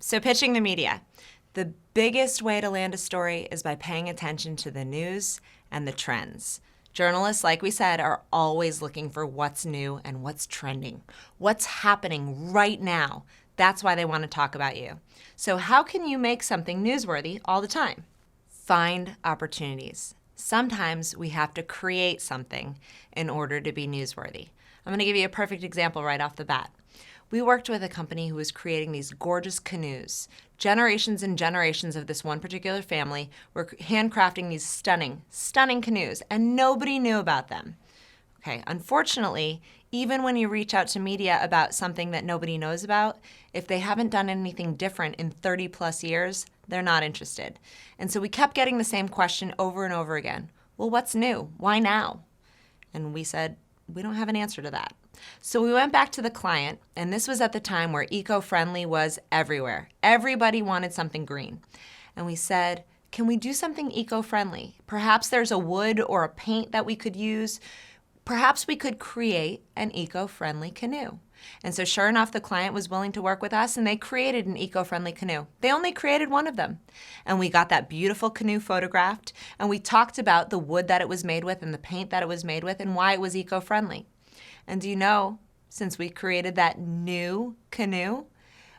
So pitching the media. The biggest way to land a story is by paying attention to the news and the trends. Journalists, like we said, are always looking for what's new and what's trending, what's happening right now. That's why they want to talk about you. So how can you make something newsworthy all the time? Find opportunities. Sometimes we have to create something in order to be newsworthy. I'm going to give you a perfect example right off the bat. We worked with a company who was creating these gorgeous canoes. Generations and generations of this one particular family were handcrafting these stunning, stunning canoes, and nobody knew about them. Okay, unfortunately, even when you reach out to media about something that nobody knows about, if they haven't done anything different in 30 plus years, they're not interested. And so we kept getting the same question over and over again. Well, what's new? Why now? And we said, we don't have an answer to that. So we went back to the client, and this was at the time where eco-friendly was everywhere. Everybody wanted something green. And we said, can we do something eco-friendly? Perhaps there's a wood or a paint that we could use. Perhaps we could create an eco-friendly canoe. And so sure enough, the client was willing to work with us, and they created an eco-friendly canoe. They only created one of them. And we got that beautiful canoe photographed, and we talked about the wood that it was made with and the paint that it was made with and why it was eco-friendly. And do you know, since we created that new canoe,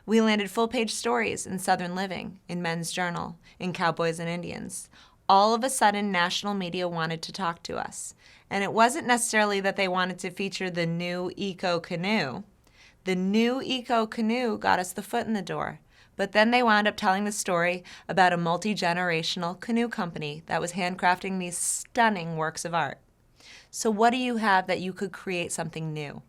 we landed full-page stories in Southern Living, in Men's Journal, in Cowboys and Indians. All of a sudden, national media wanted to talk to us. And it wasn't necessarily that they wanted to feature the new eco canoe. The new eco canoe got us the foot in the door. But then they wound up telling the story about a multi-generational canoe company that was handcrafting these stunning works of art. So what do you have that you could create something new?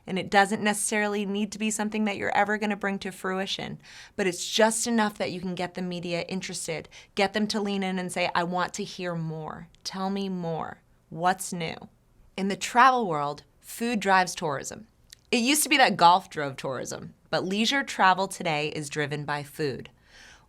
And it doesn't necessarily need to be something that you're ever going to bring to fruition, but it's just enough that you can get the media interested, get them to lean in and say, I want to hear more. Tell me more. What's new? In the travel world, food drives tourism. It used to be that golf drove tourism, but leisure travel today is driven by food.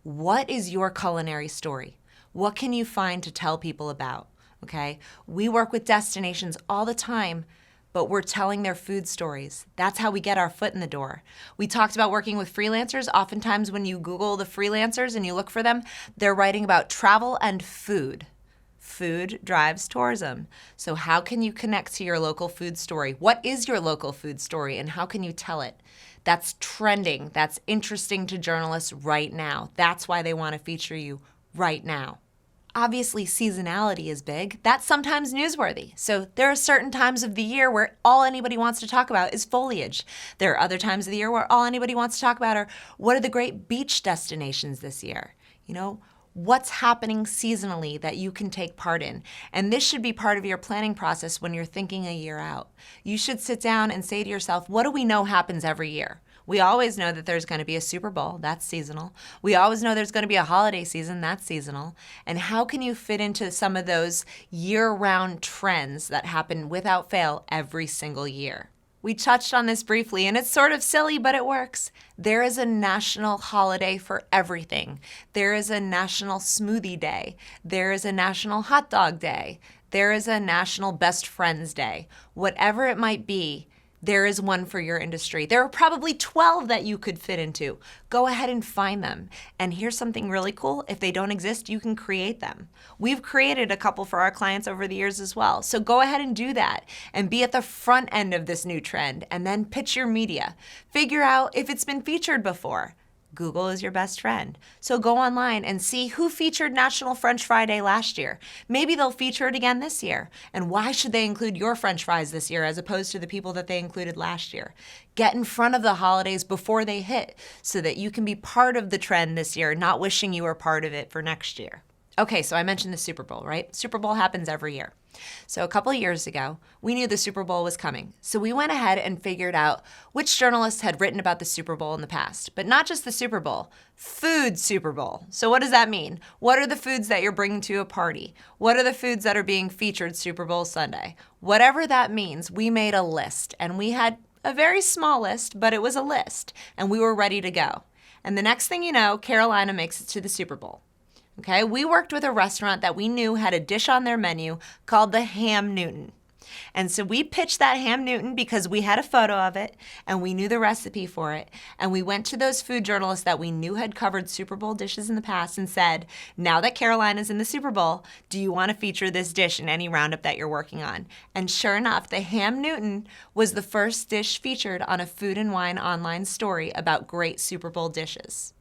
What is your culinary story? What can you find to tell people about? Okay, we work with destinations all the time, but we're telling their food stories. That's how we get our foot in the door. We talked about working with freelancers. Oftentimes when you Google the freelancers and you look for them, they're writing about travel and food. Food drives tourism. So how can you connect to your local food story? What is your local food story and how can you tell it? That's trending. That's interesting to journalists right now. That's why they want to feature you right now. Obviously, seasonality is big. That's sometimes newsworthy. So there are certain times of the year where all anybody wants to talk about is foliage. There are other times of the year where all anybody wants to talk about are what are the great beach destinations this year? You know, what's happening seasonally that you can take part in? And this should be part of your planning process when you're thinking a year out. You should sit down and say to yourself, what do we know happens every year? We always know that there's going to be a Super Bowl, that's seasonal. We always know there's going to be a holiday season, that's seasonal. And how can you fit into some of those year-round trends that happen without fail every single year? We touched on this briefly, and it's sort of silly, but it works. There is a national holiday for everything. There is a national smoothie day. There is a national hot dog day. There is a national best friends day. Whatever it might be, there is one for your industry. There are probably 12 that you could fit into. Go ahead and find them. And here's something really cool. If they don't exist, you can create them. We've created a couple for our clients over the years as well. So go ahead and do that and be at the front end of this new trend and then pitch your media. Figure out if it's been featured before. Google is your best friend. So go online and see who featured National French Fry Day last year. Maybe they'll feature it again this year. And why should they include your French fries this year as opposed to the people that they included last year? Get in front of the holidays before they hit so that you can be part of the trend this year, not wishing you were part of it for next year. Okay, so I mentioned the Super Bowl, right? Super Bowl happens every year. So a couple of years ago, we knew the Super Bowl was coming. So we went ahead and figured out which journalists had written about the Super Bowl in the past. But not just the Super Bowl, food Super Bowl. So what does that mean? What are the foods that you're bringing to a party? What are the foods that are being featured Super Bowl Sunday? Whatever that means, we made a list. And we had a very small list, but it was a list. And we were ready to go. And the next thing you know, Carolina makes it to the Super Bowl. Okay, we worked with a restaurant that we knew had a dish on their menu called the Ham Newton. And so we pitched that ham Newton because we had a photo of it and we knew the recipe for it. And we went to those food journalists that we knew had covered Super Bowl dishes in the past and said, now that Carolina's in the Super Bowl, do you want to feature this dish in any roundup that you're working on? And sure enough, the ham Newton was the first dish featured on a Food and Wine online story about great Super Bowl dishes.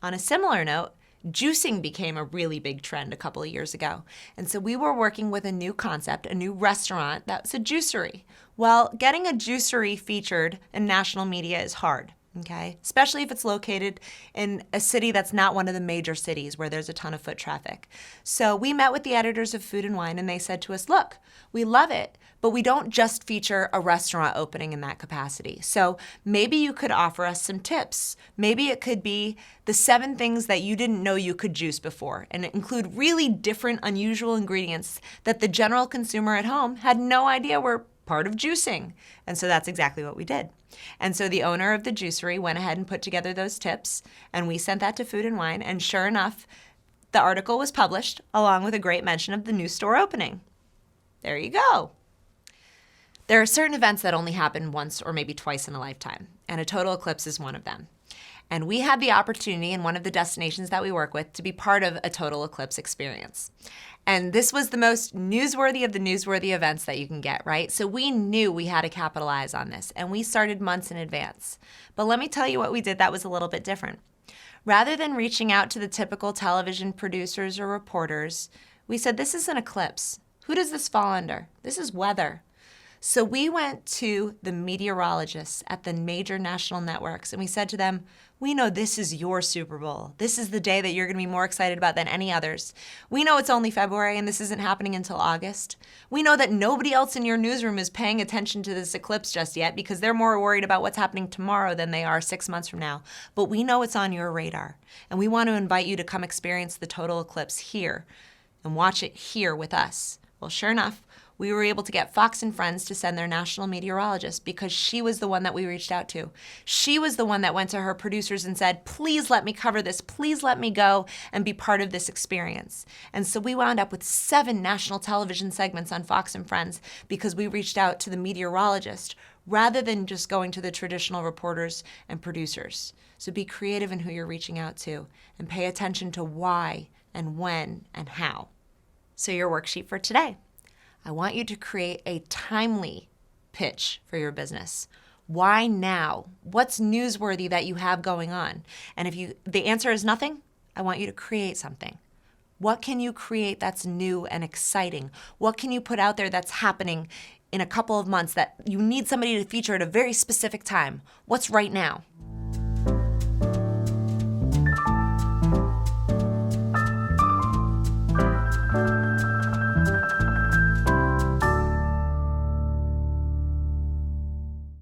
On a similar note, juicing became a really big trend a couple of years ago. And so we were working with a new concept, a new restaurant that was a juicery. Well, getting a juicery featured in national media is hard, okay? Especially if it's located in a city that's not one of the major cities where there's a ton of foot traffic. So we met with the editors of Food and Wine and they said to us, look, we love it, but we don't just feature a restaurant opening in that capacity. So maybe you could offer us some tips. Maybe it could be the 7 things that you didn't know you could juice before and include really different, unusual ingredients that the general consumer at home had no idea were part of juicing. And so that's exactly what we did. And so the owner of the juicery went ahead and put together those tips, and we sent that to Food and Wine, and sure enough, the article was published along with a great mention of the new store opening. There you go. There are certain events that only happen once or maybe twice in a lifetime, and a total eclipse is one of them. And we had the opportunity in one of the destinations that we work with to be part of a total eclipse experience. And this was the most newsworthy of the newsworthy events that you can get, right? So we knew we had to capitalize on this, and we started months in advance. But let me tell you what we did that was a little bit different. Rather than reaching out to the typical television producers or reporters, we said, this is an eclipse. Who does this fall under? This is weather. So we went to the meteorologists at the major national networks and we said to them, we know this is your Super Bowl. This is the day that you're going to be more excited about than any others. We know it's only February and this isn't happening until August. We know that nobody else in your newsroom is paying attention to this eclipse just yet because they're more worried about what's happening tomorrow than they are 6 months from now. But we know it's on your radar and we want to invite you to come experience the total eclipse here and watch it here with us. Well, sure enough, we were able to get Fox and Friends to send their national meteorologist because she was the one that we reached out to. She was the one that went to her producers and said, please let me cover this. Please let me go and be part of this experience. And so we wound up with 7 national television segments on Fox and Friends because we reached out to the meteorologist rather than just going to the traditional reporters and producers. So be creative in who you're reaching out to and pay attention to why and when and how. So your worksheet for today. I want you to create a timely pitch for your business. Why now? What's newsworthy that you have going on? And if the answer is nothing, I want you to create something. What can you create that's new and exciting? What can you put out there that's happening in a couple of months that you need somebody to feature at a very specific time? What's right now?